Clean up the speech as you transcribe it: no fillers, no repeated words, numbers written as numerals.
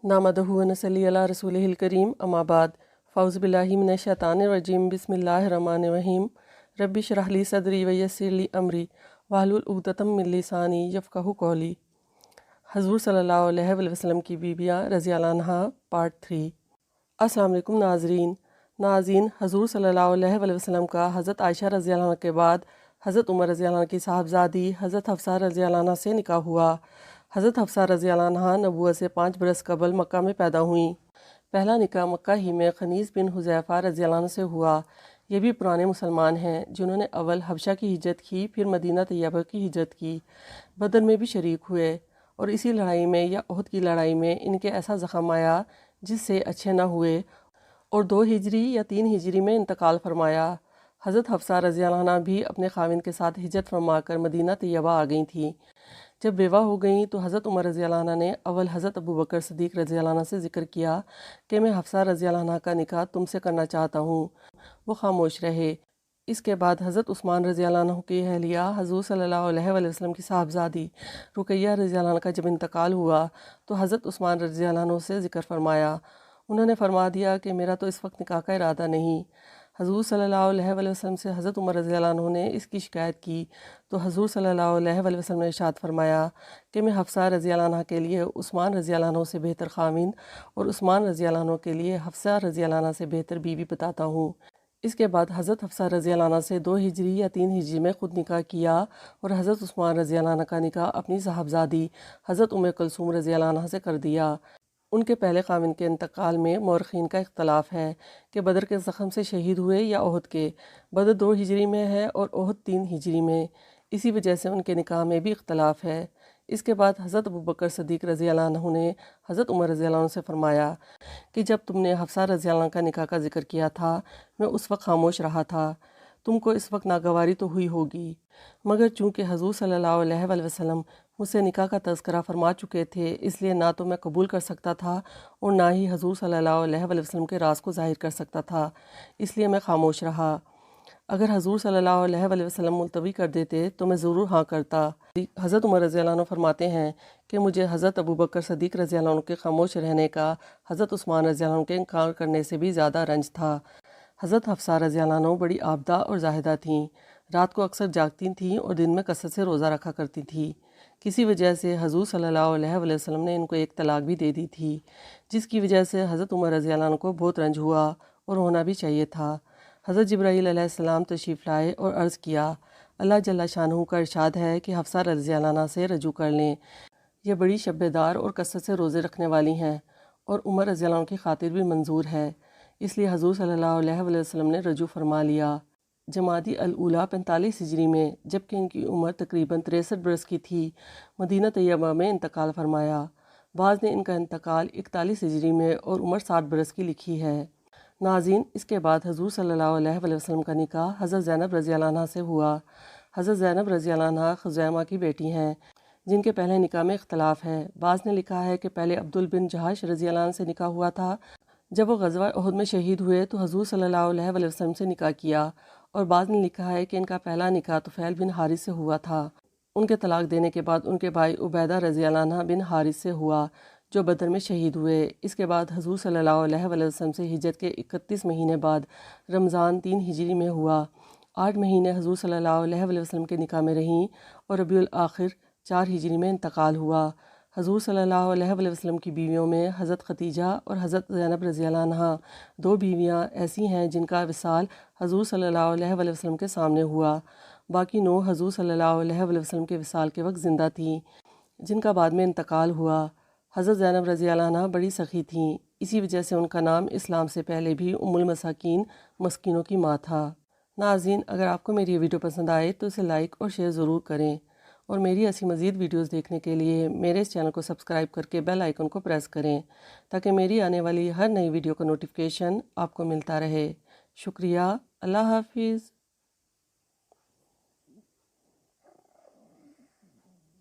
नामदहु व नसल्ली अला रसूलिहिल करीम अम्मा बाद फ़ौज़ु बिल्लाहि मिनश शैतानिर रजीम बिस्मिल्लाहिर रहमानिर रहीम रब्बि इश्रह ली सदरी व यस्सिर ली अमरी वाहलुल उक़दतम मिन लिसानी यफ़क़हू क़ौली। हज़ूर सल्लल्लाहु अलैहि वसल्लम की बीबियाँ रज़ी अल्लाह अन्हा पार्ट 3। अस्सलाम वालेकुम नाज़रीन, हज़ूर सल्लल्लाहु अलैहि वसल्लम का हज़रत आयशा रज़ी अल्लाह अन्हा के बाद हज़रत उमर रज़ी अल्लाह अन्हा की साहबजादी हज़रत हफ्सा रज़ी अल्लाह अन्हा से निकाह हुआ। हज़रत हफ्सा रज़ी अल्लाह अन्हा नबूवत से 5 बरस कबल मक्का में पैदा हुईं। पहला निकाह मक्का ही में खनीज़ बिन हुज़ैफ़ा रज़ी अल्लाह अन्हु से हुआ। ये भी पुराने मुसलमान हैं जिन्होंने अव्वल हबशा की हिजरत की, फिर मदीना तैयबा की हिजरत की। बदर में भी शरीक हुए और इसी लड़ाई में या उहद की लड़ाई में इनके ऐसा ज़ख़म आया जिससे अच्छे न हुए और 2 हिजरी या 3 हिजरी में इंतकाल फरमाया। हज़रत हफ्सा रज़ी अल्लाह अन्हा भी अपने खाविंद के साथ हिजरत फरमाकर मदीना तैयबा आ गई थीं। जब बेवा हो गई तो हज़रत उमर रज़ी अल्लाह अन्हा ने अव्वल हज़रत अबू बकर सिद्दीक़ रज़ी अल्लाह अन्हा से ज़िक्र किया कि मैं हफ्सा रज़ी अल्लाह अन्हा का निकाह तुमसे करना चाहता हूँ। वो खामोश रहे। इसके बाद हज़रत उस्मान रज़ी अल्लाह अन्हु की अहलिया हज़ूर सल्लल्लाहु अलैहि वसल्लम की साहबजादी रुकैया रज़ी अल्लाह अन्हा का जब इंतकाल हुआ तो हज़रत उस्मान रज़ी अल्लाह अन्हु से ज़िक्र फरमाया। उन्होंने फरमा दिया कि मेरा तो इस वक्त निकाह का इरादा नहीं। हज़ूर सल्लल्लाहु अलैहि वसल्लम से हज़रत उमर रज़ी अल्लाह अन्हु ने इसकी शिकायत की तो हज़ूर सल्लल्लाहु अलैहि वसल्लम ने इरशाद फरमाया कि मैं हफ्सा रज़ी अल्लाह अन्हा के लिए उस्मान रज़ी अल्लाह अन्हु से बेहतर खाविंद और उस्मान रज़ी अल्लाह अन्हु के लिए हफ्सा रज़ी अल्लाह अन्हा से बेहतर बीवी बताता हूँ। इसके बाद हज़रत हफ्सा रज़ी अल्लाह अन्हा से 2 हिजरी या 3 हिजरी में ख़ुद निकाह किया और हज़रत उस्मान रज़ी अल्लाह अन्हा का निकाह अपनी साहबजादी हज़रत उम्मे कुलसूम रज़ी अल्लाह अन्हा से कर दिया। उनके पहले खाविंद के इंतकाल में मौरख़ीन का इख्तलाफ है कि बदर के ज़ख़म से शहीद हुए या उहद के। बदर 2 हिजरी में है और उहद 3 हिजरी में, इसी वजह से उनके निकाह में भी इख्तलाफ है। इसके बाद हज़रत अबू बकर सिद्दीक़ रज़ी अल्लाह अन्हु ने हज़रत उमर रज़ी अल्लाह अन्हु से फरमाया कि जब तुमने हफ्सा रज़ी अल्लाह का निकाह का ज़िक्र किया था मैं उस वक्त खामोश रहा था। तुमको इस वक्त नागवारी तो हुई होगी, मगर चूँकि हज़ूर सल्लल्लाहु अलैहि वसल्लम मुझसे निकाह का तज़किरा फरमा चुके थे, इसलिए ना तो मैं कबूल कर सकता था और ना ही हज़ूर सल्लल्लाहु अलैहि वसल्लम के राज को ज़ाहिर कर सकता था, इसलिए मैं खामोश रहा। अगर हज़ूर सल्लल्लाहु अलैहि वसल्लम मुलतवी कर देते तो मैं ज़रूर हाँ करता। हज़रत उमर रज़ी अल्लाह अन्हु फरमाते हैं कि मुझे हज़रत अबू बकर सिद्दीक़ रज़ी अल्लाह अन्हु के खामोश रहने का हज़रत उस्मान रज़ी अल्लाह अन्हु के इनकार करने से भी ज़्यादा रंज था। हज़रत हफ्सा रज़ी अल्लाह अन्हु बड़ी आबदा और जाहिदा थीं। रात को अक्सर जागती थीं और दिन में कसरत से रोज़ा रखा करती थीं। किसी वजह से हज़ूर सल्लल्लाहु अलैहि वसल्लम ने इनको एक तलाक भी दे दी थी, जिसकी वजह से हज़रत उमर रज़ी अल्लाह अन्हु को बहुत रंज हुआ और होना भी चाहिए था। हज़रत जिब्राईल अलैहिस्सलाम तशरीफ़ लाए और अर्ज़ किया, अल्लाह जल्ला शानहू का इरशाद है कि हफ्सा रज़ी अल्लाह अन्हा से रजू कर लें। यह बड़ी शब्बेदार और कसरत से रोज़े रखने वाली हैं और उमर रज़ी अल्लाह अन्हु की खातिर भी मंजूर है, इसलिए हज़ूर सल्लल्लाहु अलैहि वसल्लम ने रजू फरमा लिया। जमादी अल-ऊला 45 हिजरी में, जबकि इनकी उम्र तकरीबन 63 बरस की थी, मदीना तैयबा में इंतकाल फरमाया। बाज़ ने इनका इंतकाल 41 हिजरी में और उम्र 60 बरस की लिखी है। नाज़रीन, इसके बाद हज़ूर सल्लल्लाहु अलैहि वसल्लम का निकाह हज़रत ज़ैनब रज़ी अल्लाह अन्हा से हुआ। हज़रत ज़ैनब रज़ी अल्लाह अन्हा खुज़ैमा की बेटी हैं, जिनके पहले निकाह में इख्तलाफ है। बाज़ ने लिखा है कि पहले अब्दुल बिन जहाश रज़ी अल्लाह अन्हु से निकाह हुआ था। जब वो ग़ज़वा उहद में शहीद हुए तो हज़ूर सल्लल्लाहु अलैहि वसल्लम से निकाह किया और बाज़ ने लिखा है कि इनका पहला निकाह तुफ़ैल बिन हारिस से हुआ था। उनके तलाक देने के बाद उनके भाई उबैदा रज़ी अल्लाह अन्हा बिन हारिस से हुआ, जो बदर में शहीद हुए। इसके बाद हज़ूर सल्लल्लाहु अलैहि वसल्लम से हिजरत के 31 महीने बाद रमज़ान 3 हिजरी में हुआ। 8 महीने हज़ूर सल्लल्लाहु अलैहि वसल्लम के निकाह में रहीं और रबीउल आखिर 4 हिजरी में इंतकाल हुआ। हज़ूर सल्लल्लाहु अलैहि वसल्लम की बीवियों में हज़रत खदीजा और हज़रत ज़ैनब रज़ी अल्लाह अन्हा 2 बीवियाँ ऐसी हैं जिनका विसाल हज़ूर सल्लल्लाहु अलैहि वसल्लम के सामने हुआ। बाकी 9 हज़ूर सल्लल्लाहु अलैहि वसल्लम के विसाल के वक्त ज़िंदा थीं, जिनका बाद में इंतकाल हुआ। हज़रत ज़ैनब रज़ी अल्लाह अन्हा बड़ी सखी थीं, इसी वजह से उनका नाम इस्लाम से पहले भी उम्मुल मसाकीन, मस्कीनों की माँ था। नाज़रीन, अगर आपको मेरी ये वीडियो पसंद आए तो इसे लाइक और शेयर ज़रूर करें और मेरी ऐसी मज़ीद वीडियोस देखने के लिए मेरे इस चैनल को सब्सक्राइब करके बेल आइकन को प्रेस करें ताकि मेरी आने वाली हर नई वीडियो का नोटिफिकेशन आपको मिलता रहे। शुक्रिया। अल्लाह हाफिज़।